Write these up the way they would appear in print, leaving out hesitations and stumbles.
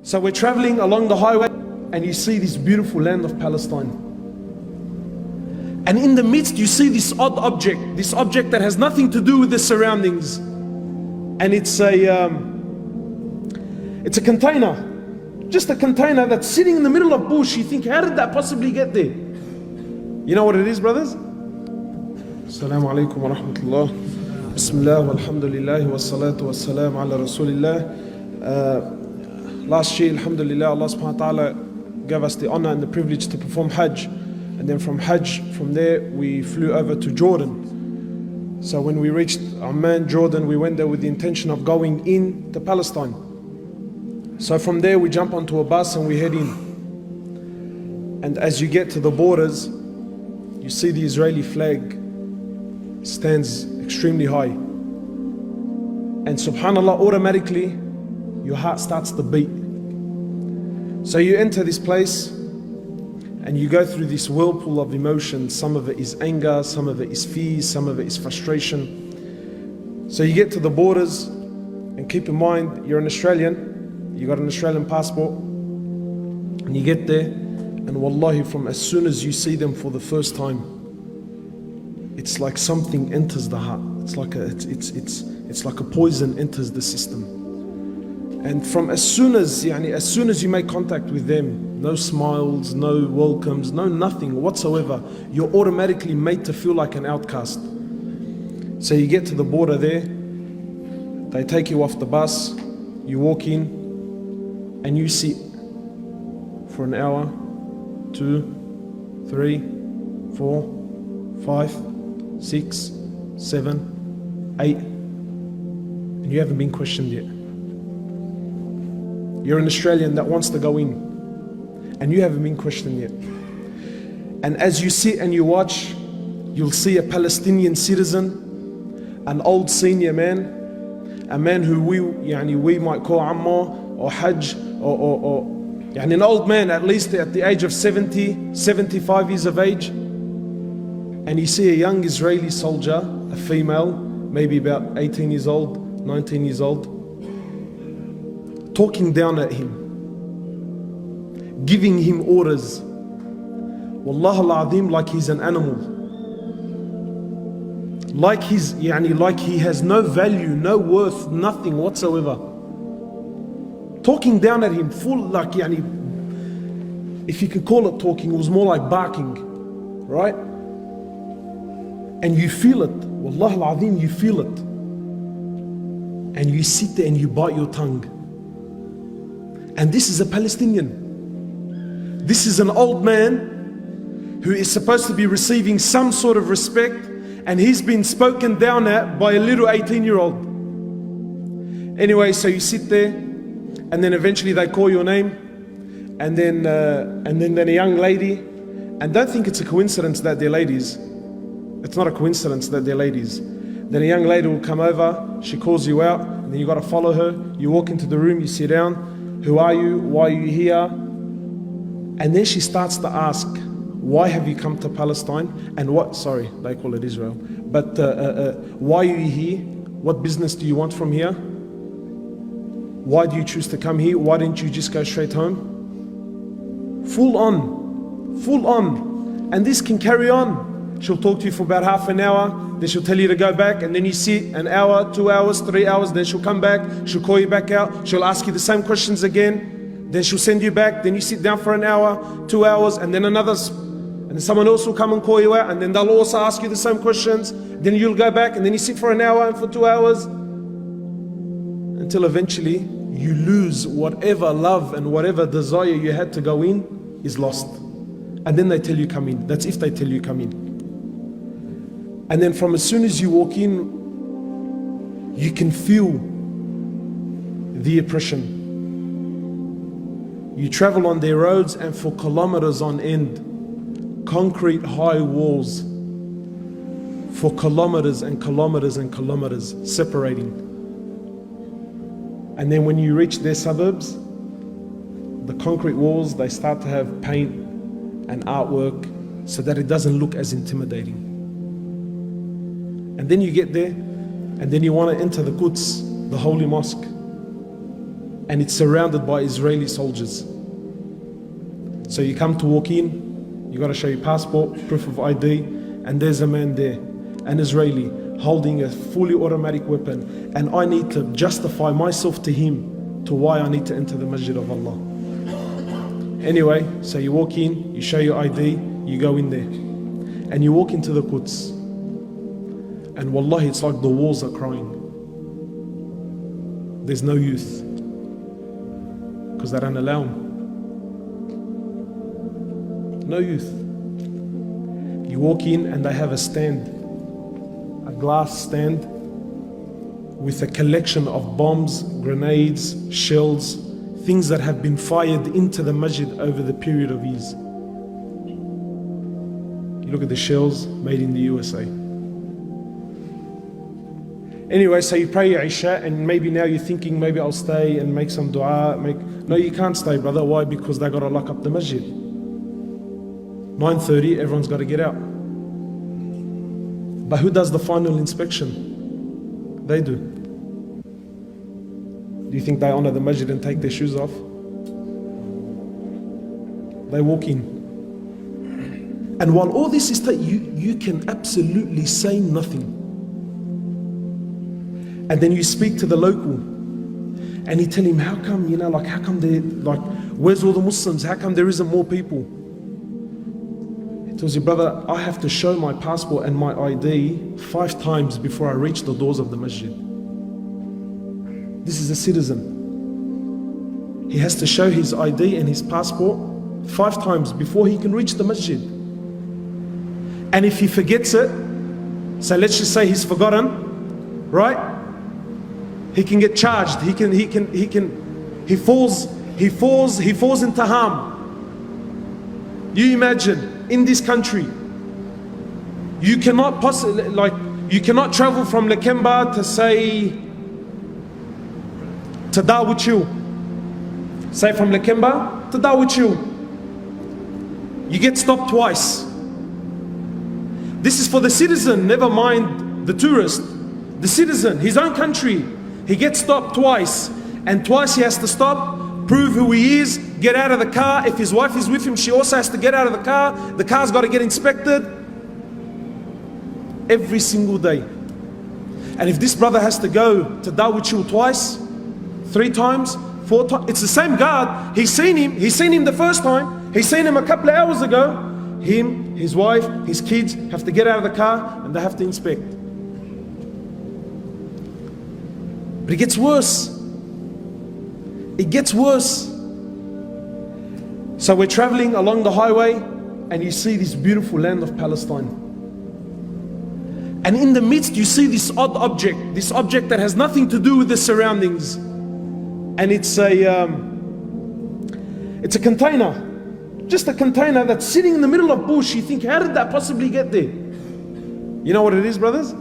So we're traveling along the highway and you see this beautiful land of Palestine. And in the midst you see this odd object, this object that has nothing to do with the surroundings. And it's a container, just a container that's sitting in the middle of bush. You think, how did that possibly get there? You know what it is, brothers? Assalamu alaikum wa rahmatullah. Bismillah walhamdulillah wa salatu wa salam ala rasulillah. Last year, alhamdulillah, Allah subhanahu wa ta'ala gave us the honor and the privilege to perform Hajj. And then from Hajj, from there, we flew over to Jordan. So when we reached Amman, Jordan, we went there with the intention of going in to Palestine. So from there, we jump onto a bus and we head in. And as you get to the borders, you see the Israeli flag stands extremely high. And subhanAllah, automatically, your heart starts to beat. So you enter this place and you go through this whirlpool of emotions. Some of it is anger, some of it is fear, some of it is frustration. So you get to the borders, and keep in mind, you're an Australian, you got an Australian passport, and you get there, and wallahi, from as soon as you see them for the first time, it's like something enters the heart. It's like a poison enters the system. And from as soon as you make contact with them, no smiles, no welcomes, no nothing whatsoever, you're automatically made to feel like an outcast. So you get to the border there, they take you off the bus, you walk in, and you sit for an hour, 2, 3, 4, 5, 6, 7, 8, and you haven't been questioned yet. You're an Australian that wants to go in, and you haven't been questioned yet. And as you sit and you watch, you'll see a Palestinian citizen, an old senior man, a man who we might call Ammar or Hajj, or an old man at least at the age of 70, 75 years of age. And you see a young Israeli soldier, a female, maybe about 18 years old, 19 years old, talking down at him, giving him orders, Wallah al-Azim, like he's an animal, like he has no value, no worth, nothing whatsoever. Talking down at him, full if you could call it talking, it was more like barking, right? And you feel it, Wallah al-Azim, you feel it. And you sit there and you bite your tongue. And this is a Palestinian. This is an old man who is supposed to be receiving some sort of respect, and he's been spoken down at by a little 18-year-old. Anyway, so you sit there, and then eventually they call your name, and then a young lady, and don't think it's a coincidence that they're ladies. It's not a coincidence that they're ladies. Then a young lady will come over, she calls you out, and then you got to follow her. You walk into the room, you sit down. Who are you? Why are you here? And then she starts to ask, why have you come to Palestine? And what, sorry, they call it Israel. But why are you here? What business do you want from here? Why do you choose to come here? Why didn't you just go straight home? Full on. And this can carry on. She'll talk to you for about half an hour, then she'll tell you to go back, and then you sit an hour, 2 hours, 3 hours, then she'll come back, she'll call you back out, she'll ask you the same questions again, then she'll send you back, then you sit down for an hour, 2 hours, and then and then someone else will come and call you out, and then they'll also ask you the same questions, then you'll go back, and then you sit for an hour and for 2 hours, until eventually you lose whatever love and whatever desire you had to go in is lost. And then they tell you come in. That's if they tell you come in. And then from as soon as you walk in, you can feel the oppression. You travel on their roads, and for kilometers on end, concrete high walls, for kilometers and kilometers and kilometers separating. And then when you reach their suburbs, the concrete walls, they start to have paint and artwork so that it doesn't look as intimidating. And then you get there, and then you want to enter the Quds, the holy mosque. and it's surrounded by Israeli soldiers. So you come to walk in, you got to show your passport, proof of ID, and there's a man there, an Israeli, holding a fully automatic weapon, and I need to justify myself to him to why I need to enter the Masjid of Allah. Anyway, so you walk in, you show your ID, you go in there, and you walk into the Quds, and wallahi, it's like the walls are crying. There's no youth, because they don't allow them. No youth. You walk in and they have a stand, a glass stand with a collection of bombs, grenades, shells, things that have been fired into the masjid over the period of years. You look at the shells made in the USA. Anyway, so you pray your Isha, and maybe now you're thinking, maybe I'll stay and make some dua. No, you can't stay, brother. Why? Because they got to lock up the masjid. 9:30, everyone's got to get out. But who does the final inspection? They do. Do you think they honor the masjid and take their shoes off? They walk in. And while all this is you can absolutely say nothing. And then you speak to the local and you tell him, how come, how come where's all the Muslims? How come there isn't more people? He tells you, brother, I have to show my passport and my ID 5 times before I reach the doors of the masjid. This is a citizen. He has to show his ID and his passport 5 times before he can reach the masjid. And if he forgets it, so let's just say he's forgotten, right? He can get charged. He falls into harm. You imagine, in this country, you cannot travel from Lakemba to Darwich. Say from Lakemba to Darwich. You get stopped twice. This is for the citizen, never mind the tourist. The citizen, his own country, he gets stopped twice. And twice he has to stop, prove who he is, get out of the car. If his wife is with him, she also has to get out of the car. The car's got to get inspected. Every single day. And if this brother has to go to Darwich twice, 3 times, 4 times, it's the same guard. He's seen him the first time. He's seen him a couple of hours ago. Him, his wife, his kids have to get out of the car and they have to inspect. But it gets worse. It gets worse. So we're traveling along the highway and you see this beautiful land of Palestine. And in the midst you see this odd object, this object that has nothing to do with the surroundings. And it's a container. Just a container that's sitting in the middle of bush. You think, how did that possibly get there? You know what it is, brothers?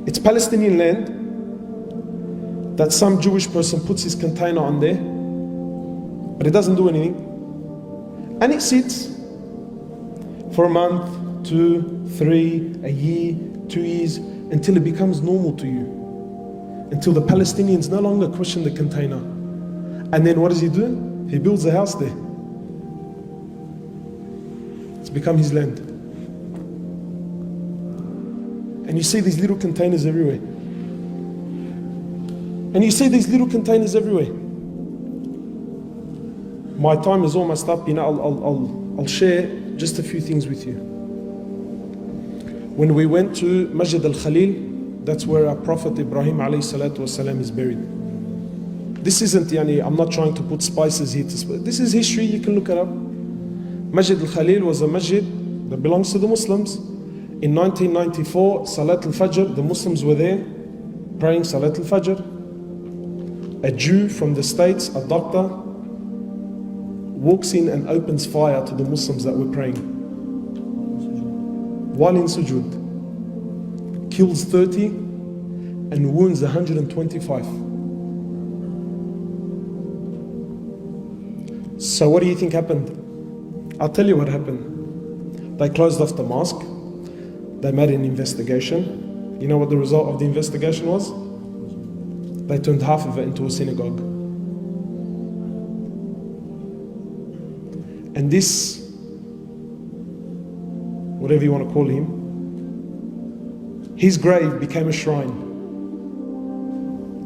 It's Palestinian land that some Jewish person puts his container on there, but it doesn't do anything. And it sits for a month, 2, 3, a year, 2 years, until it becomes normal to you. Until the Palestinians no longer question the container. And then what does he do? He builds a house there. It's become his land. And you see these little containers everywhere. And you see these little containers everywhere. My time is almost up. I'll share just a few things with you. When we went to Masjid al-Khalil, that's where our Prophet Ibrahim alayhi salatu wasalam is buried. This isn't, I'm not trying to put spices here. This is history, you can look it up. Masjid al-Khalil was a masjid that belongs to the Muslims. In 1994, Salat al-Fajr, the Muslims were there praying Salat al-Fajr. A Jew from the States, a doctor, walks in and opens fire to the Muslims that were praying. While in sujood, kills 30 and wounds 125. So what do you think happened? I'll tell you what happened. They closed off the mosque. They made an investigation. You know what the result of the investigation was? They turned half of it into a synagogue. And this, whatever you want to call him, his grave became a shrine.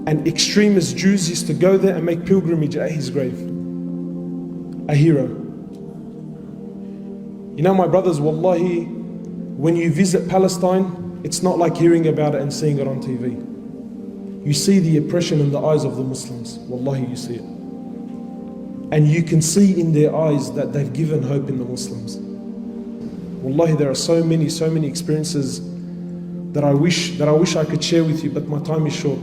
And extremist Jews used to go there and make pilgrimage at his grave. A hero. You know, my brothers, wallahi, when you visit Palestine, it's not like hearing about it and seeing it on TV. You see the oppression in the eyes of the Muslims. Wallahi, you see it. And you can see in their eyes that they've given hope in the Muslims. Wallahi, there are so many experiences that I wish I could share with you, but my time is short.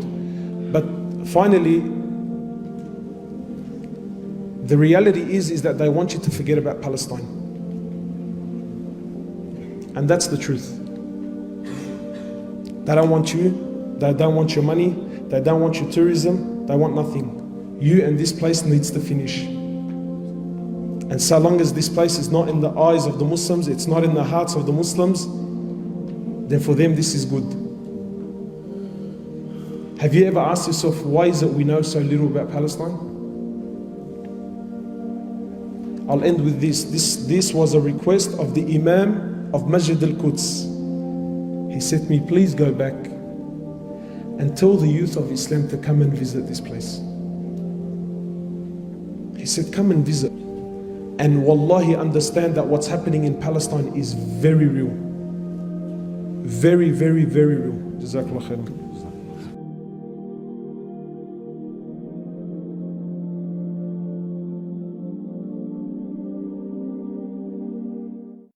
But finally, the reality is that they want you to forget about Palestine. And that's the truth. They don't want you, they don't want your money, they don't want your tourism, they want nothing. You and this place needs to finish. And so long as this place is not in the eyes of the Muslims, it's not in the hearts of the Muslims, then for them this is good. Have you ever asked yourself, why is it we know so little about Palestine? I'll end with this. This was a request of the Imam of Masjid al-Quds. He said to me, please go back and tell the youth of Islam to come and visit this place. He said, come and visit. And wallahi, understand that what's happening in Palestine is very real. Very, very, very real. Jazakallah khairan.